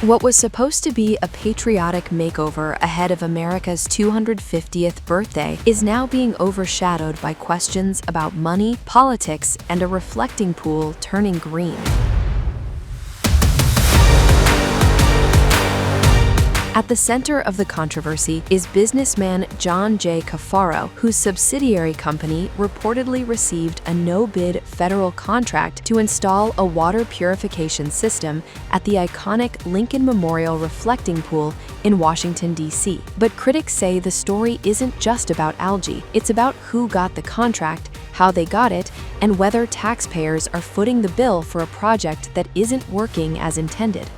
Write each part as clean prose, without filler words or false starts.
What was supposed to be a patriotic makeover ahead of America's 250th birthday is now being overshadowed by questions about money, politics, and a reflecting pool turning green. At the center of the controversy is businessman John J. Cafaro, whose subsidiary company reportedly received a no-bid federal contract to install a water purification system at the iconic Lincoln Memorial reflecting pool in Washington, D.C. But critics say the story isn't just about algae. It's about who got the contract, how they got it, and whether taxpayers are footing the bill for a project that isn't working as intended.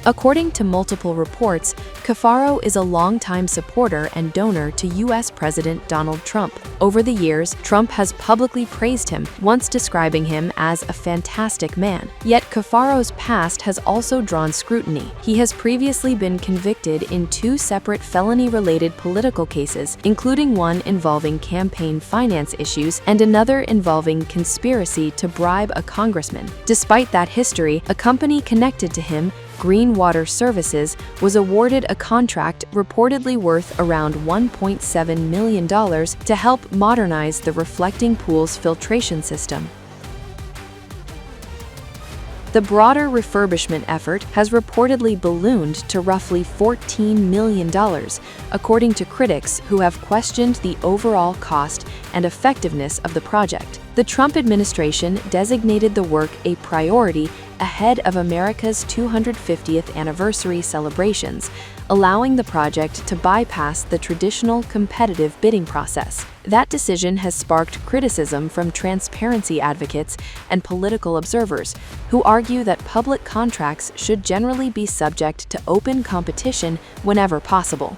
According to multiple reports, Cafaro is a longtime supporter and donor to U.S. President Donald Trump. Over the years, Trump has publicly praised him, once describing him as a fantastic man. Yet Cafaro's past has also drawn scrutiny. He has previously been convicted in 2 separate felony-related political cases, including one involving campaign finance issues and another involving conspiracy to bribe a congressman. Despite that history, a company connected to him, Green Water Services, was awarded a contract reportedly worth around $1.7 million to help modernize the reflecting pool's filtration system. The broader refurbishment effort has reportedly ballooned to roughly $14 million, according to critics who have questioned the overall cost and effectiveness of the project. The Trump administration designated the work a priority ahead of America's 250th anniversary celebrations, allowing the project to bypass the traditional competitive bidding process. That decision has sparked criticism from transparency advocates and political observers, who argue that public contracts should generally be subject to open competition whenever possible.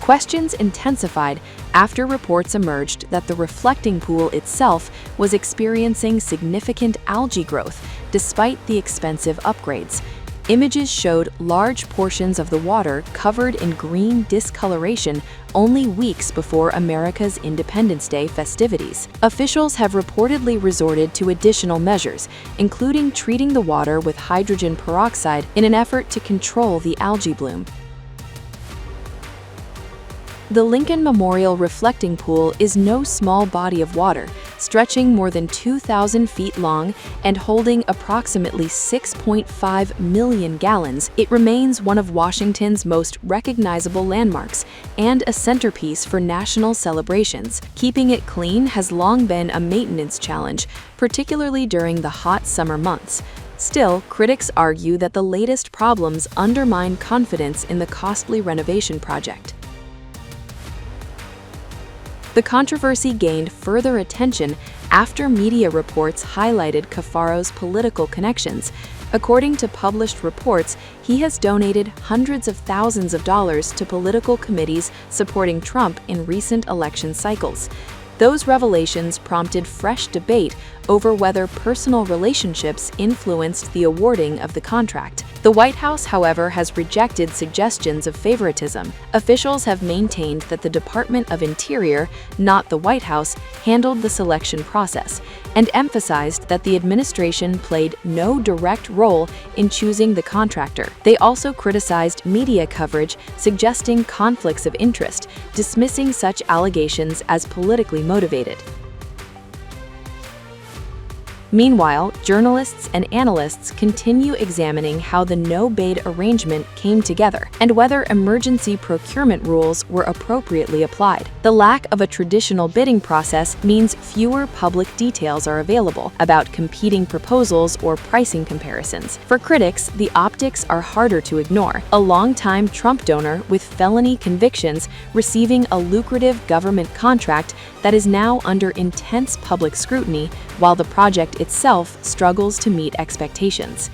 Questions intensified after reports emerged that the reflecting pool itself was experiencing significant algae growth despite the expensive upgrades. Images showed large portions of the water covered in green discoloration only weeks before America's Independence Day festivities. Officials have reportedly resorted to additional measures, including treating the water with hydrogen peroxide in an effort to control the algae bloom. The Lincoln Memorial reflecting pool is no small body of water, stretching more than 2,000 feet long and holding approximately 6.5 million gallons. It remains one of Washington's most recognizable landmarks and a centerpiece for national celebrations. Keeping it clean has long been a maintenance challenge, particularly during the hot summer months. Still, critics argue that the latest problems undermine confidence in the costly renovation project. The controversy gained further attention after media reports highlighted Cafaro's political connections. According to published reports, he has donated hundreds of thousands of dollars to political committees supporting Trump in recent election cycles. Those revelations prompted fresh debate over whether personal relationships influenced the awarding of the contract. The White House, however, has rejected suggestions of favoritism. Officials have maintained that the Department of Interior, not the White House, handled the selection process, and emphasized that the administration played no direct role in choosing the contractor. They also criticized media coverage suggesting conflicts of interest, dismissing such allegations as politically motivated. Meanwhile, journalists and analysts continue examining how the no-bid arrangement came together and whether emergency procurement rules were appropriately applied. The lack of a traditional bidding process means fewer public details are available about competing proposals or pricing comparisons. For critics, the optics are harder to ignore. A longtime Trump donor with felony convictions receiving a lucrative government contract that is now under intense public scrutiny, while the project itself struggles to meet expectations.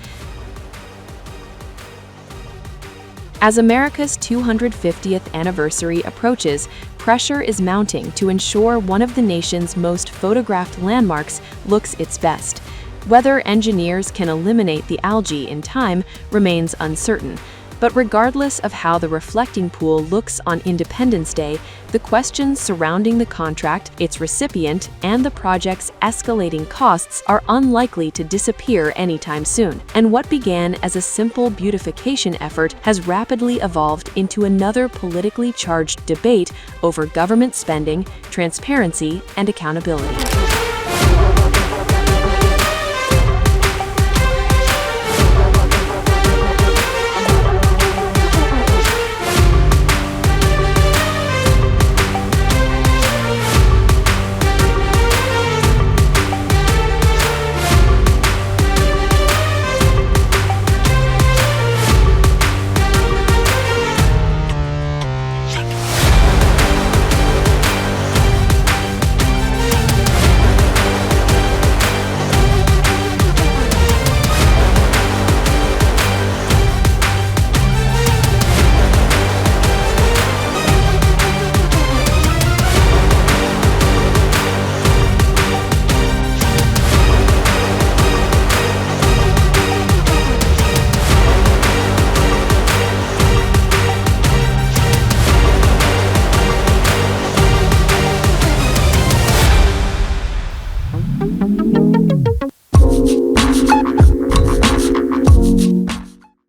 As America's 250th anniversary approaches, pressure is mounting to ensure one of the nation's most photographed landmarks looks its best. Whether engineers can eliminate the algae in time remains uncertain. But regardless of how the reflecting pool looks on Independence Day, the questions surrounding the contract, its recipient, and the project's escalating costs are unlikely to disappear anytime soon. And what began as a simple beautification effort has rapidly evolved into another politically charged debate over government spending, transparency, and accountability.